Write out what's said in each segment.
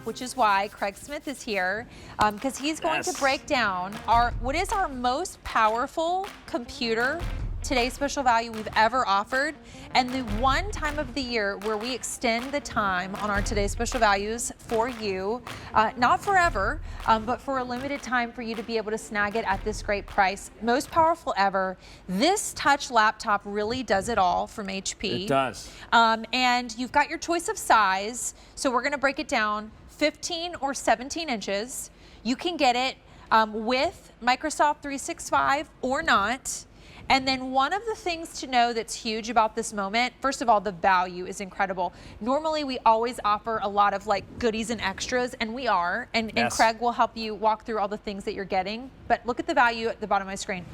which is why Craig Smith is here, because he's going to break down what is our most powerful computer, today's special value we've ever offered, and the one time of the year where we extend the time on our today's special values for you, not forever, but for a limited time for you to be able to snag it at this great price. Most powerful ever. This touch laptop really does it all from HP. It does. And you've got your choice of size, so we're gonna break it down, 15 or 17 inches. You can get it with Microsoft 365 or not. And then one of the things to know that's huge about this moment, first of all, the value is incredible. Normally we always offer a lot of like goodies and extras, and we are, and Craig will help you walk through all the things that you're getting. But look at the value at the bottom of my screen.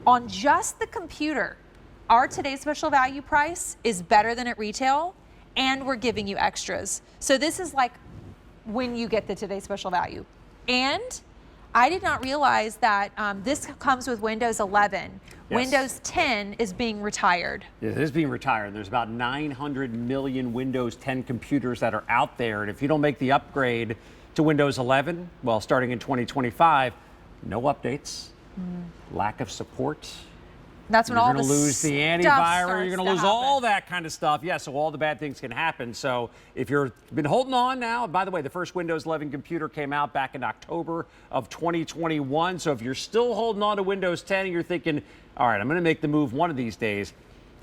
On just the computer, our today's special value price is better than at retail, and we're giving you extras. So this is like when you get the today's special value. And I did not realize that this comes with Windows 11. Yes. Windows 10 is being retired. It is being retired. There's about 900 million Windows 10 computers that are out there. And if you don't make the upgrade to Windows 11, well, starting in 2025, no updates, lack of support. That's when all the You're going to lose the antivirus. You're going to lose all that kind of stuff. Yeah, so all the bad things can happen. So if you've been holding on now, by the way, the first Windows 11 computer came out back in October of 2021. So if you're still holding on to Windows 10 and you're thinking, all right, I'm going to make the move one of these days,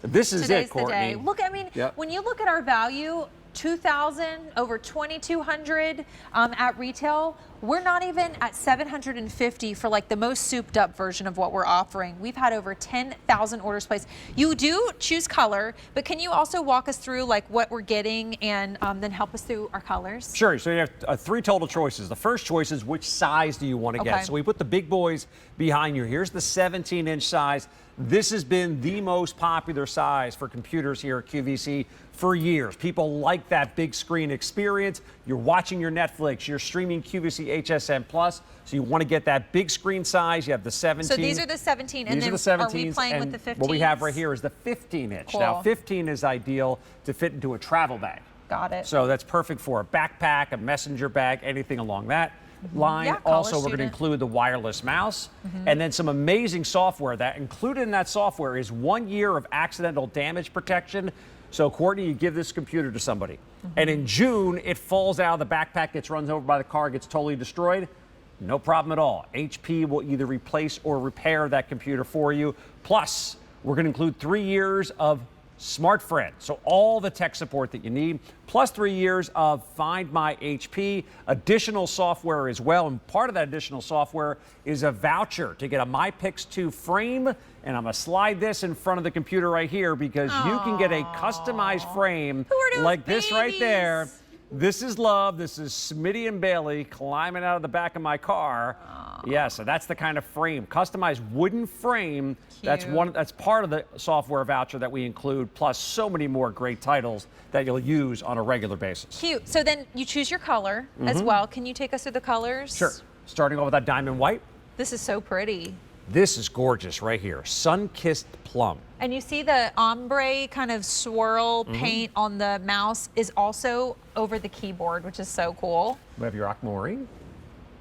this is it, Courtney. Today's the day. Look, I mean, when you look at our value, 2,000, over 2,200 at retail. We're not even at 750 for like the most souped up version of what we're offering. We've had over 10,000 orders placed. You do choose color, but can you also walk us through like what we're getting and then help us through our colors? Sure, so you have three total choices. The first choice is which size do you want to get? So we put the big boys behind you. Here's the 17-inch size. This has been the most popular size for computers here at QVC for years. People like that big screen experience. You're watching your Netflix, you're streaming QVC HSN Plus, so you want to get that big screen size. You have the 17. So these are the 17, and then are we playing with the 15? What we have right here is the 15-inch. Cool. Now, 15 is ideal to fit into a travel bag. Got it. So that's perfect for a backpack, a messenger bag, anything along that line. Yeah, also, we're going to include the wireless mouse and then some amazing software. That included in that software is 1 year of accidental damage protection. So, Courtney, you give this computer to somebody, and in June, it falls out of the backpack, gets run over by the car, gets totally destroyed. No problem at all. HP will either replace or repair that computer for you. Plus, we're going to include 3 years of Smart Friend, so all the tech support that you need, plus 3 years of Find My HP, additional software as well. And part of that additional software is a voucher to get a MyPix 2 frame. And I'm going to slide this in front of the computer right here because you can get a customized frame like this right there. This is love. This is Smitty and Bailey climbing out of the back of my car. Yeah, so that's the kind of frame, customized wooden frame. Cute. That's part of the software voucher that we include, plus so many more great titles that you'll use on a regular basis. Cute. So then you choose your color as well. Can you take us through the colors? Sure. Starting off with that diamond white. This is so pretty. This is gorgeous right here, sun-kissed plum. And you see the ombre kind of swirl paint on the mouse is also over the keyboard, which is so cool. We have your aquamarine.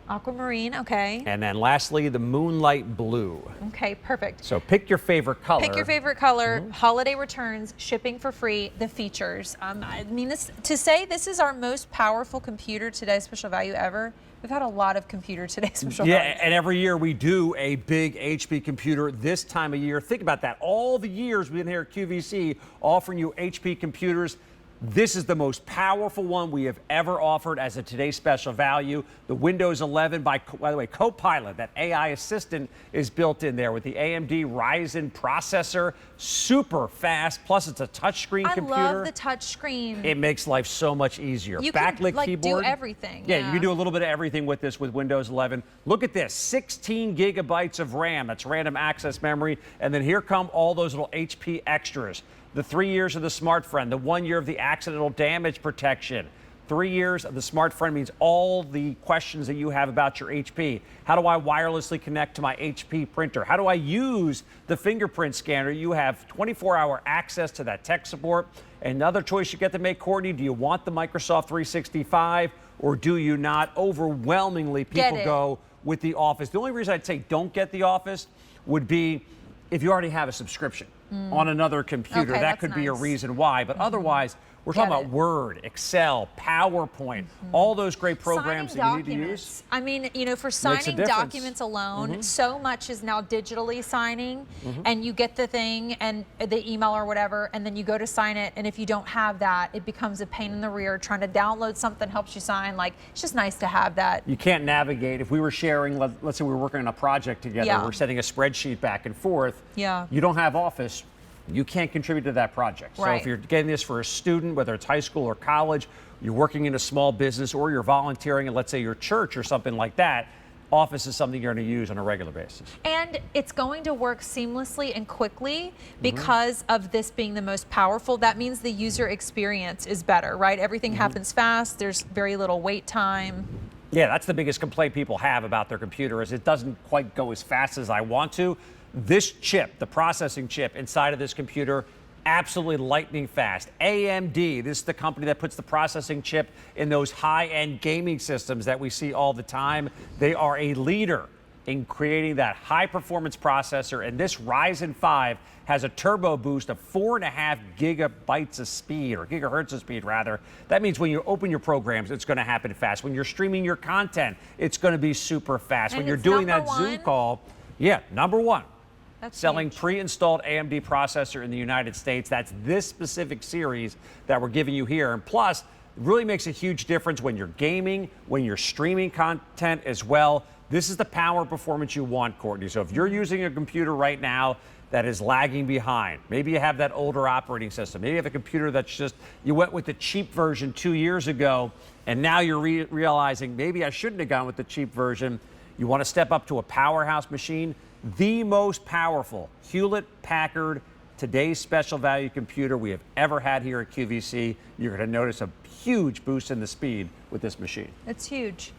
Aquamarine, okay. And then lastly, the moonlight blue. Okay, perfect. So pick your favorite color. Pick your favorite color, holiday returns, shipping for free, the features. I mean, to say this is our most powerful computer today, special value ever, we've had a lot of computer today special value. Yeah, and every year we do a big HP computer this time of year. Think about that. All the years we've been here at QVC offering you HP computers. This is the most powerful one we have ever offered as a today's special value. The Windows 11, by the way, Copilot, that AI assistant is built in there with the AMD Ryzen processor. Super fast, plus it's a touchscreen computer. I love the touchscreen. It makes life so much easier. You Backlit can keyboard. Do everything. Yeah, you can do a little bit of everything with this with Windows 11. Look at this, 16 gigabytes of RAM. That's random access memory. And then here come all those little HP extras. The 3 years of the Smart Friend, the 1 year of the accidental damage protection. 3 years of the Smart Friend means all the questions that you have about your HP. How do I wirelessly connect to my HP printer? How do I use the fingerprint scanner? You have 24-hour access to that tech support. Another choice you get to make, Courtney, do you want the Microsoft 365 or do you not? Overwhelmingly, people it. go with the Office. The only reason I'd say don't get the Office would be if you already have a subscription on another computer. Okay, that that's could be a nice. reason why. But otherwise, we're Get talking about it. Word, Excel, PowerPoint, all those great programs that you need to use. I mean, you know, for a signing difference. documents alone, so much is now digitally signing, and you get the thing and the email or whatever, and then you go to sign it, and if you don't have that, it becomes a pain in the rear trying to download something helps you sign. Like, it's just nice to have that. You can't navigate. If we were sharing, let's say we were working on a project together, Yeah. we're sending a spreadsheet back and forth. Yeah. You don't have Office, you can't contribute to that project. So Right. if you're getting this for a student, whether it's high school or college, you're working in a small business, or you're volunteering at, let's say, your church or something like that, Office is something you're going to use on a regular basis. And it's going to work seamlessly and quickly because of this being the most powerful. That means the user experience is better, right? Everything happens fast. There's very little wait time. Yeah, that's the biggest complaint people have about their computer is it doesn't quite go as fast as I want to. This chip, the processing chip inside of this computer, absolutely lightning fast. AMD, this is the company that puts the processing chip in those high-end gaming systems that we see all the time. They are a leader in creating that high-performance processor, and this Ryzen 5 has a turbo boost of 4.5 gigabytes of speed, or gigahertz of speed rather. That means when you open your programs, it's going to happen fast. When you're streaming your content, it's going to be super fast. And When you're it's doing number that Zoom one? call, yeah, number one. That's Selling huge. pre-installed AMD processor in the United States. That's this specific series that we're giving you here. And plus, it really makes a huge difference when you're gaming, when you're streaming content as well. This is the power performance you want, Courtney. So if you're using a computer right now that is lagging behind, maybe you have that older operating system, maybe you have a computer that's just, you went with the cheap version 2 years ago, and now you're realizing maybe I shouldn't have gone with the cheap version. You want to step up to a powerhouse machine, the most powerful Hewlett-Packard today's special value computer we have ever had here at QVC. You're going to notice a huge boost in the speed with this machine. It's huge.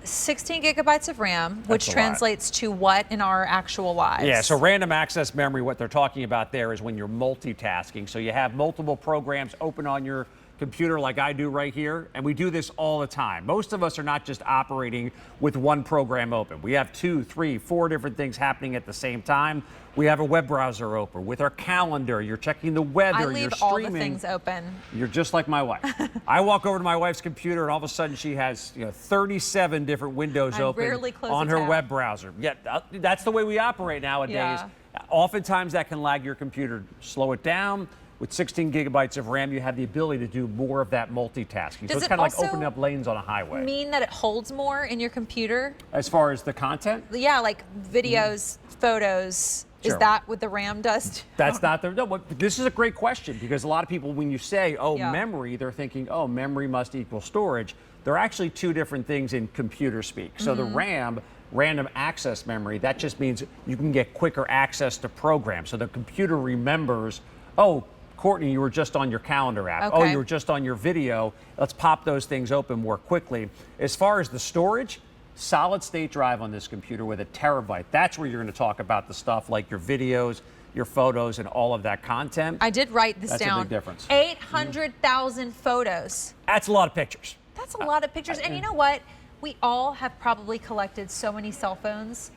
16 gigabytes of RAM, which That's a lot. translates to what in our actual lives? Yeah, so random access memory, what they're talking about there is when you're multitasking. So you have multiple programs open on your computer like I do right here, and we do this all the time. Most of us are not just operating with one program open. We have 2, 3, 4 different things happening at the same time. We have a web browser open. With our calendar, you're checking the weather, I you're leave streaming. all the things open. You're just like my wife. I walk over to my wife's computer, and all of a sudden she has 37 different windows I open rarely close on a her tab. web browser. Yeah, that's the way we operate nowadays. Yeah. Oftentimes that can lag your computer. Slow it down. With 16 gigabytes of RAM, you have the ability to do more of that multitasking. Does So it's it kind of like also opening up lanes on a highway. Mean that it holds more in your computer? As far as the content? Yeah, like videos, photos. Sure. Is that what the RAM does? That's not the, no, but this is a great question because a lot of people, when you say, oh, Yeah. memory, they're thinking, oh, memory must equal storage. They're actually two different things in computer speak. So the RAM, random access memory, that just means you can get quicker access to programs. So the computer remembers, oh, Courtney, you were just on your calendar app. Oh, Okay. you were just on your video. Let's pop those things open more quickly. As far as the storage, solid state drive on this computer with 1 terabyte. That's where you're going to talk about the stuff like your videos, your photos, and all of that content. I did write this That's a down. big difference. 800,000 photos. That's a lot of pictures. That's a lot of pictures. And you know what? We all have probably collected so many cell phones.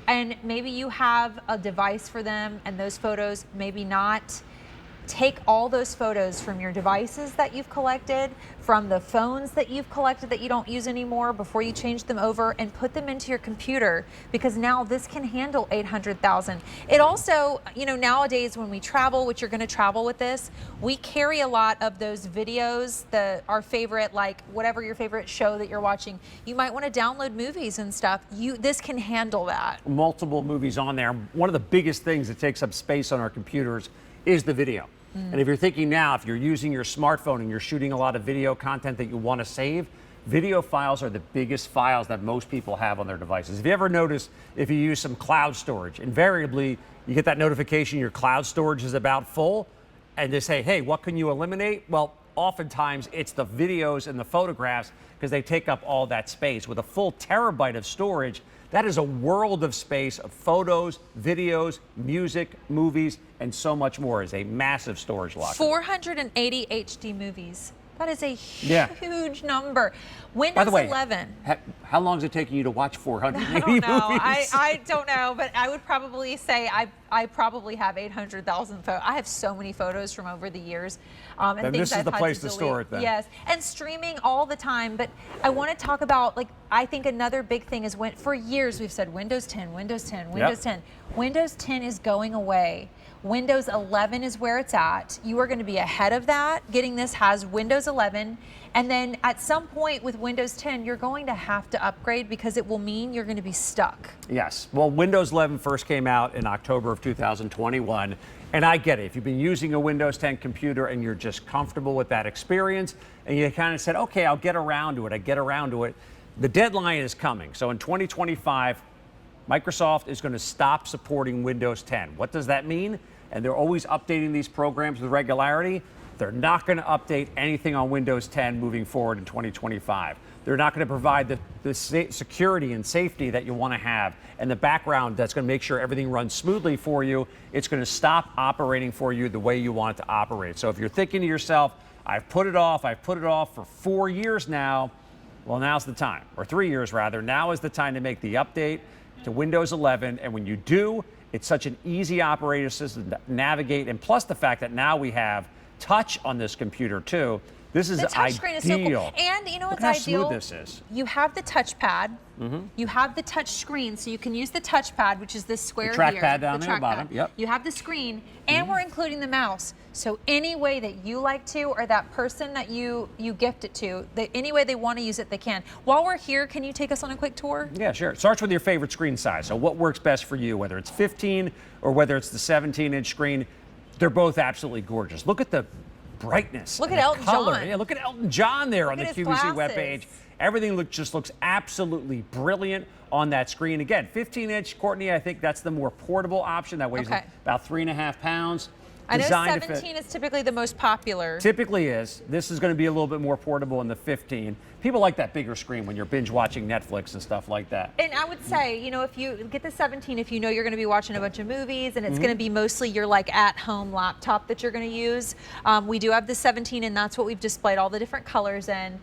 And maybe you have a device for them and those photos, maybe not. Take all those photos from your devices that you've collected, from the phones that you've collected that you don't use anymore before you change them over, and put them into your computer, because now this can handle 800,000. It also, you know, nowadays when we travel, which you're going to travel with this, we carry a lot of those videos, our favorite, like whatever your favorite show that you're watching. You might want to download movies and stuff. This can handle that. Multiple movies on there. One of the biggest things that takes up space on our computers is the video. And if you're thinking now, if you're using your smartphone and you're shooting a lot of video content that you want to save, video files are the biggest files that most people have on their devices. If you ever notice, if you use some cloud storage, invariably you get that notification your cloud storage is about full, and they say, hey, what can you eliminate? Well, oftentimes it's the videos and the photographs because they take up all that space. With a full terabyte of storage, that is a world of space of photos, videos, music, movies, and so much more. Is a massive storage locker. 480 HD movies. That is a Yeah. huge number. Windows By the way, 11. how long is it taking you to watch 480 I don't know. movies? I don't know, but I would probably say I probably have 800,000 photos. I have so many photos from over the years. And Then things this is I've the had place to delete. store it then. Yes, and streaming all the time. But I want to talk about, like, I think another big thing is for years we've said Windows 10, Windows 10, Windows 10. Windows 10 is going away. Windows 11 is where it's at. You are going to be ahead of that. Getting this has Windows 11. And then at some point with Windows 10, you're going to have to upgrade because it will mean you're going to be stuck. Yes. Well, Windows 11 first came out in October of 2021. And I get it. If you've been using a Windows 10 computer and you're just comfortable with that experience, and you kind of said, okay, I'll get around to it, the deadline is coming. So in 2025, Microsoft is going to stop supporting Windows 10. What does that mean? And they're always updating these programs with regularity. They're not going to update anything on Windows 10 moving forward in 2025. They're not going to provide the security and safety that you want to have and the background that's going to make sure everything runs smoothly for you. It's going to stop operating for you the way you want it to operate. So if you're thinking to yourself, I've put it off for 4 years now, well, now's the time, or 3 years rather. Now is the time to make the update to Windows 11. And when you do, it's such an easy operating system to navigate. And plus the fact that now we have touch on this computer too. This is The touch screen is so cool. And you know what's ideal? Look how smooth this is. You have the touchpad. You have the touch screen, so you can use the touchpad, which is this square The here. trackpad down there at the bottom. Yep. You have the screen, and we're including the mouse. So any way that you like to, or that person that you gift it to, any way they want to use it, they can. While we're here, can you take us on a quick tour? Yeah, sure. It starts with your favorite screen size. So what works best for you, whether it's 15 or whether it's the 17-inch screen, they're both absolutely gorgeous. Look at the brightness. Look and at the Elton color. John. Yeah, look at Elton John there on the at his QVC glasses. webpage. Everything just looks absolutely brilliant on that screen. Again, 15-inch, Courtney, I think that's the more portable option. That weighs about 3.5 pounds. I know Designed to 17 is typically the most popular. Typically is. This is going to be a little bit more portable in the 15. People like that bigger screen when you're binge watching Netflix and stuff like that. And I would say, you know, if you get the 17, if you know you're going to be watching a bunch of movies and it's going to be mostly your like at-home laptop that you're going to use, we do have the 17, and that's what we've displayed all the different colors in.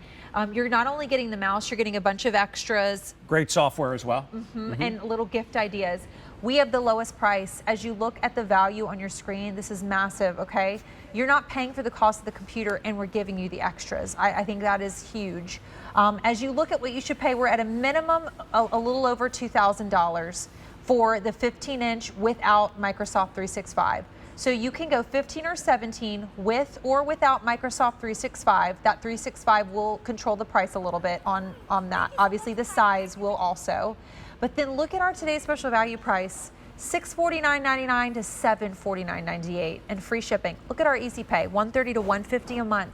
You're not only getting the mouse, you're getting a bunch of extras. Great software as well. And little gift ideas. We have the lowest price. As you look at the value on your screen, this is massive, okay? You're not paying for the cost of the computer, and we're giving you the extras. I think that is huge. As you look at what you should pay, we're at a minimum a little over $2,000 for the 15-inch without Microsoft 365. So you can go 15 or 17 with or without Microsoft 365. That 365 will control the price a little bit on that. Obviously, the size will also. But then look at our today's special value price, $649.99 to $749.98, and free shipping. Look at our easy pay, $130 to $150 a month.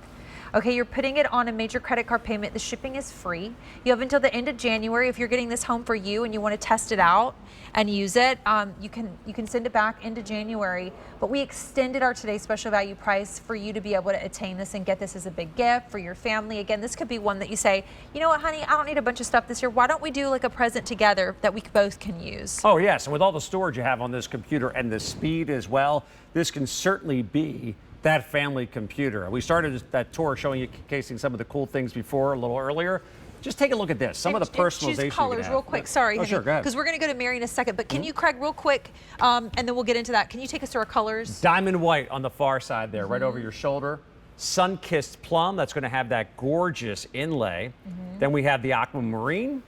Okay, you're putting it on a major credit card payment. The shipping is free. You have until the end of January. If you're getting this home for you and you want to test it out and use it, you can send it back into January. But we extended our today's special value price for you to be able to attain this and get this as a big gift for your family. Again, this could be one that you say, you know what, honey, I don't need a bunch of stuff this year. Why don't we do like a present together that we both can use? Oh, yes. And with all the storage you have on this computer and the speed as well, this can certainly be that family computer. We started that tour showing you casing some of the cool things before a little earlier. Just take a look at this. Some of the personalization. Choose colors real quick. Sorry, oh, sure, go ahead. Because we're going to go to Mary in a second. But can you, Craig, real quick, and then we'll get into that. Can you take us through our colors? Diamond white on the far side there, right over your shoulder. Sun-kissed plum. That's going to have that gorgeous inlay. Then we have the aquamarine.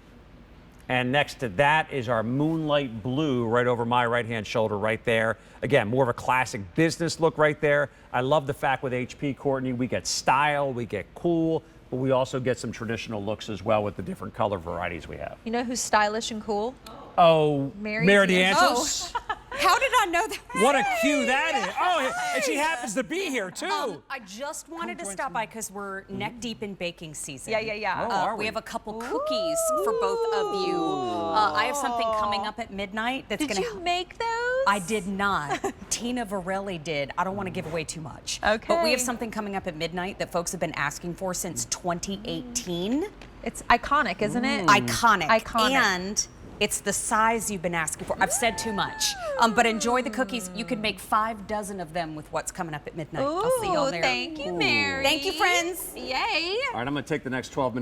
And next to that is our moonlight blue right over my right-hand shoulder right there. Again, more of a classic business look right there. I love the fact with HP, Courtney, we get style, we get cool, but we also get some traditional looks as well with the different color varieties we have. You know who's stylish and cool? Oh, Mary DeAngelis. How did I know that? What a cue that is. Oh, and she happens to be here, too. I just wanted to stop by because we're neck deep in baking season. Yeah. Oh, are we we? have a couple cookies for both of you. I have something coming up at midnight that's going to Did you make those? I did not. Tina Varelli did. I don't want to give away too much. Okay. But we have something coming up at midnight that folks have been asking for since 2018. It's iconic, isn't it? Iconic. Iconic. And It's the size you've been asking for. I've said too much. But enjoy the cookies. You can make 5 dozen of them with what's coming up at midnight. I'll see you all there. Thank you, Mary. Thank you, friends. Yay. All right, I'm going to take the next 12 minutes.